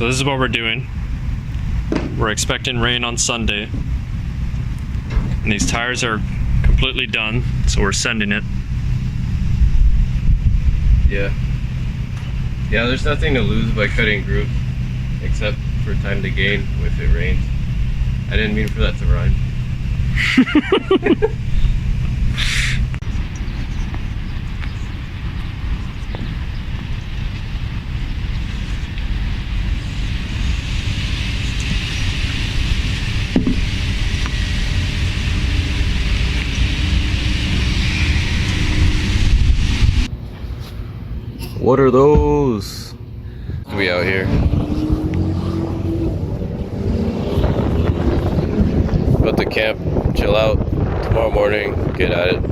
So this is what we're doing. We're expecting rain on Sunday. And these tires are completely done, so we're sending it. Yeah, there's nothing to lose by cutting grooves, except for time to gain if it rains. I didn't mean for that to rhyme. What are those? We out here. About to camp, chill out. Tomorrow morning, get at it.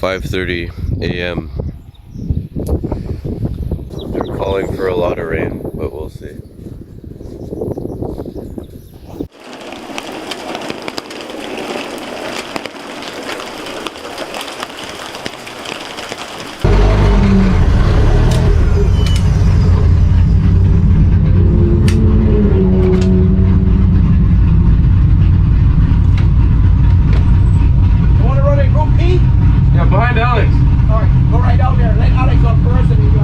"5:30 a.m. They're calling for a lot of rain, but we'll see. Behind Alex. Alright, go right out there. Let Alex up first and you go.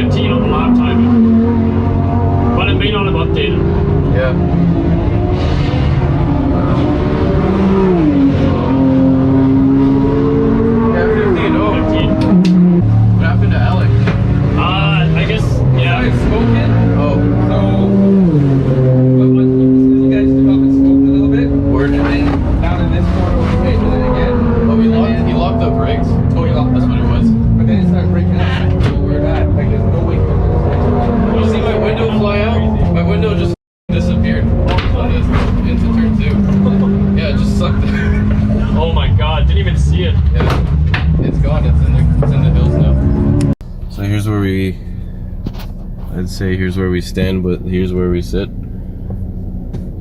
15 on the lap time, but it may not have updated. Yeah. Yeah, 15. Oh. 15. What happened to Alex? I guess, yeah. I smoking. Oh. So, you guys took off and smoked a little bit. Where did And then down in this corner, we changed it again. Oh, he locked the brakes. Oh, you locked That's what it was. But then it started breaking up. So we're at, like, there's no way for You see my window fly out? My window just disappeared into turn 2. Yeah, it just sucked it. Oh my god, didn't even see it. Yeah, it's gone. It's in the hills now. So here's where I'd say here's where we stand, but here's where we sit.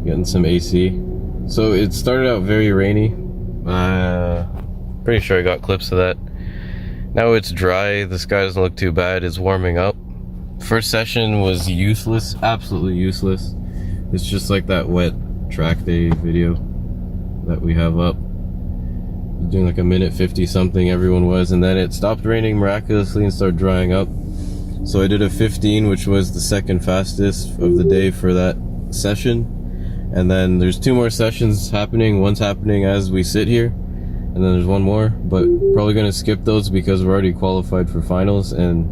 Getting some AC. So it started out very rainy. Pretty sure I got clips of that. Now it's dry. The sky doesn't look too bad. It's warming up. First session was useless, absolutely useless. It's just like that wet track day video that we have up. Doing like a minute 50 something everyone was, and then it stopped raining miraculously and started drying up. So I did a 15, which was the second fastest of the day for that session. And then there's 2 more sessions happening. One's happening as we sit here, and then there's 1 more, but probably gonna skip those because we're already qualified for finals. And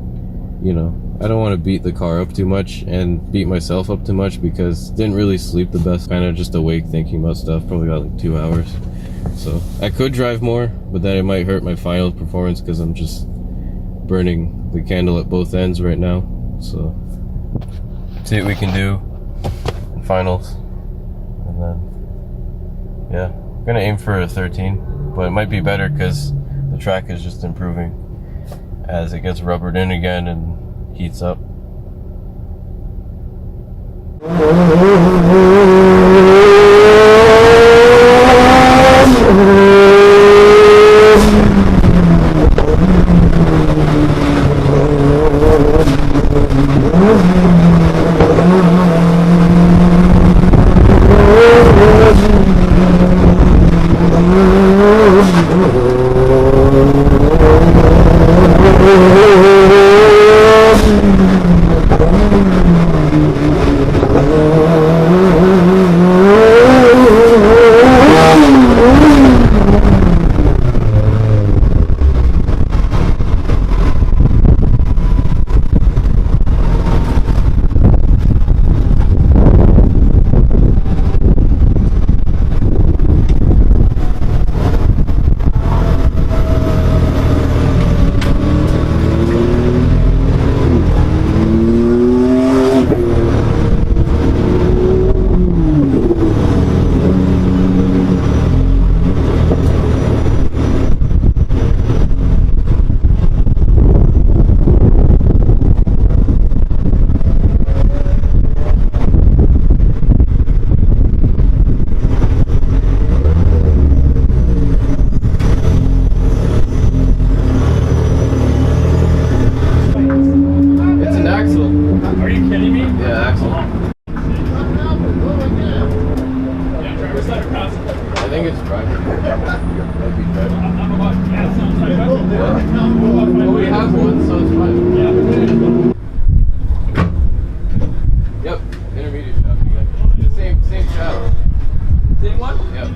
you know, I don't want to beat the car up too much and beat myself up too much because didn't really sleep the best. Kind of just awake thinking about stuff. Probably got like 2 hours. So I could drive more, but then it might hurt my final performance because I'm just burning the candle at both ends right now. So see what we can do in finals, and then yeah, I'm gonna aim for a 13, but it might be better because the track is just improving as it gets rubbered in again and heats up. Well, we have one, so it's fine. Yeah. Yep, intermediate shaft again. Same shaft. Same one? Yep.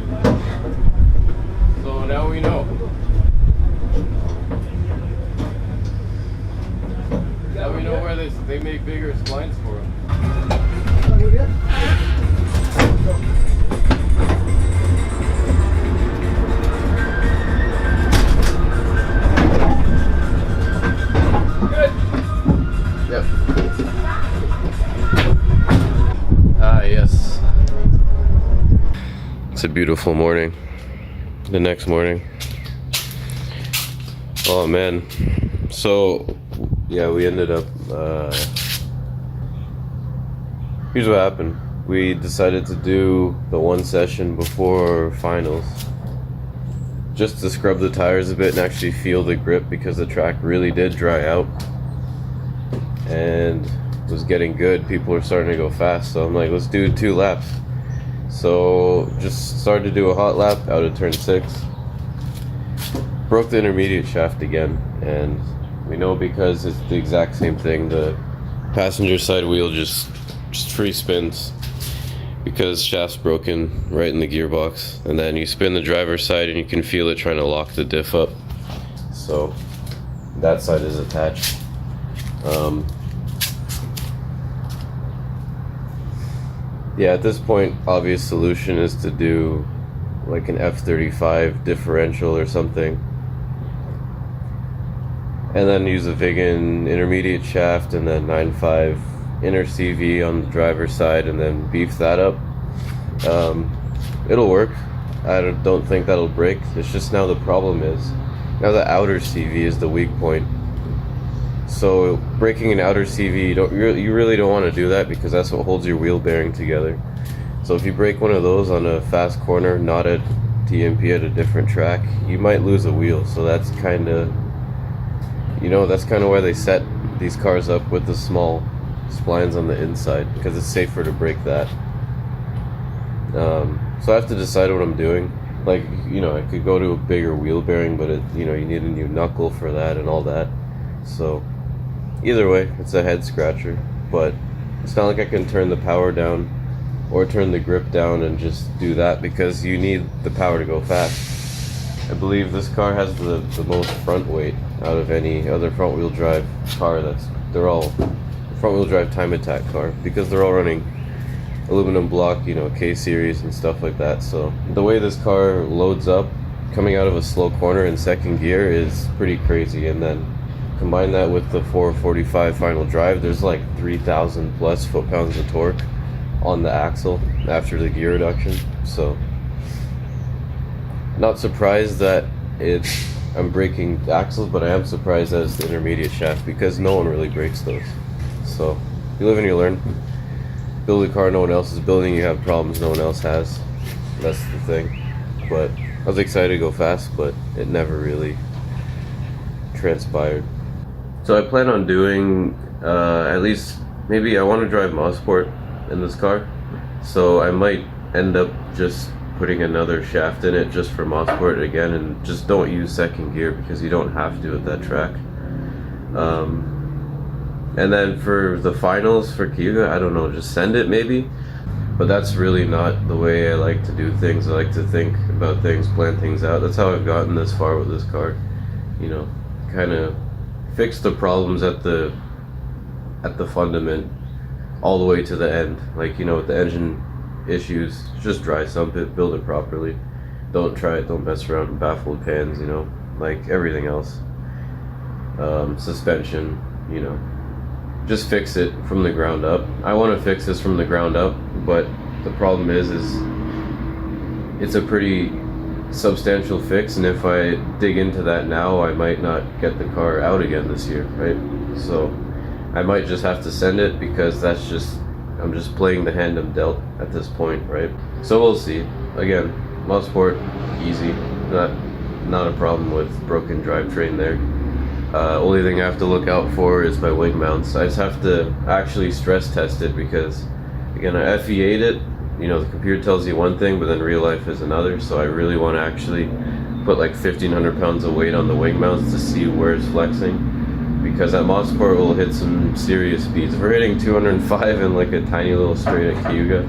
So now we know. Now we know where they make bigger splines for them. Yep. Ah, yes. It's a beautiful morning. The next morning. Oh man. So, yeah, we ended up, here's what happened. We decided to do the one session before finals, just to scrub the tires a bit and actually feel the grip, because the track really did dry out and was getting good. People were starting to go fast, so I'm like, let's do 2 laps. So just started to do a hot lap out of turn 6, broke the intermediate shaft again, and We know because it's the exact same thing. The passenger side wheel just free spins because shaft's broken right in the gearbox, and then you spin the driver's side and you can feel it trying to lock the diff up. So that side is attached. Yeah, at this point, obvious solution is to do like an F35 differential or something, and then use a Vigan intermediate shaft and then 9.5 inner CV on the driver's side, and then beef that up. It'll work. I don't think that'll break. It's just now the problem is now the outer CV is the weak point. So breaking an outer CV, you really don't want to do that because that's what holds your wheel bearing together. So if you break one of those on a fast corner, not at TMP, at a different track, you might lose a wheel. So that's kind of, that's kind of why they set these cars up with the small splines on the inside, because it's safer to break that. So I have to decide what I'm doing. Like, I could go to a bigger wheel bearing, but you need a new knuckle for that and all that. So either way, it's a head scratcher, but it's not like I can turn the power down or turn the grip down and just do that, because you need the power to go fast. I believe this car has the most front weight out of any other front wheel drive car. They're all front wheel drive time attack car, because they're all running aluminum block, K series and stuff like that. So the way this car loads up coming out of a slow corner in second gear is pretty crazy, and then combine that with the 445 final drive, there's like 3,000 plus foot-pounds of torque on the axle after the gear reduction. So not surprised that I'm breaking axles, but I am surprised that it's the intermediate shaft, because no one really breaks those. So you live and you learn. Build a car no one else is building, you have problems no one else has. That's the thing. But I was excited to go fast, but it never really transpired. So I plan on doing at least, maybe I want to drive Motorsport in this car, so I might end up just putting another shaft in it just for Motorsport again, and just don't use second gear because you don't have to at that track. And then for the finals for Cayuga, I don't know, just send it maybe. But that's really not the way I like to do things. I like to think about things, plan things out. That's how I've gotten this far with this car. Kind of fix the problems at the fundament all the way to the end. Like, with the engine issues, just dry sump it, build it properly. Don't mess around with baffled pans, like everything else. Suspension, just fix it from the ground up. I want to fix this from the ground up, but the problem is it's a pretty substantial fix, and if I dig into that now, I might not get the car out again this year, right? So I might just have to send it, because I'm just playing the hand I'm dealt at this point, right? So we'll see. Again, Motorsport, easy, not a problem with broken drivetrain there. Only thing I have to look out for is my wing mounts. I just have to actually stress test it, because again, I FE8'd it. The computer tells you one thing, but then real life is another. So I really want to actually put like 1,500 pounds of weight on the wing mounts to see where it's flexing, because at Motorsport we'll hit some serious speeds. If we're hitting 205 in like a tiny little straight at Cayuga,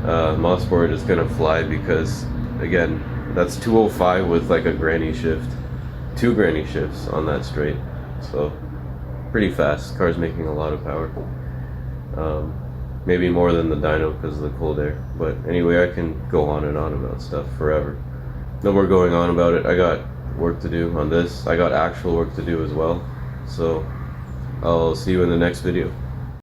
Motorsport is gonna fly, because again, that's 205 with like a granny shift. 2 granny shifts on that straight, so pretty fast. Car's making a lot of power, maybe more than the dyno because of the cold air. But anyway, I can go on and on about stuff forever. No more going on about it. I got work to do on this. I got actual work to do as well, so I'll see you in the next video.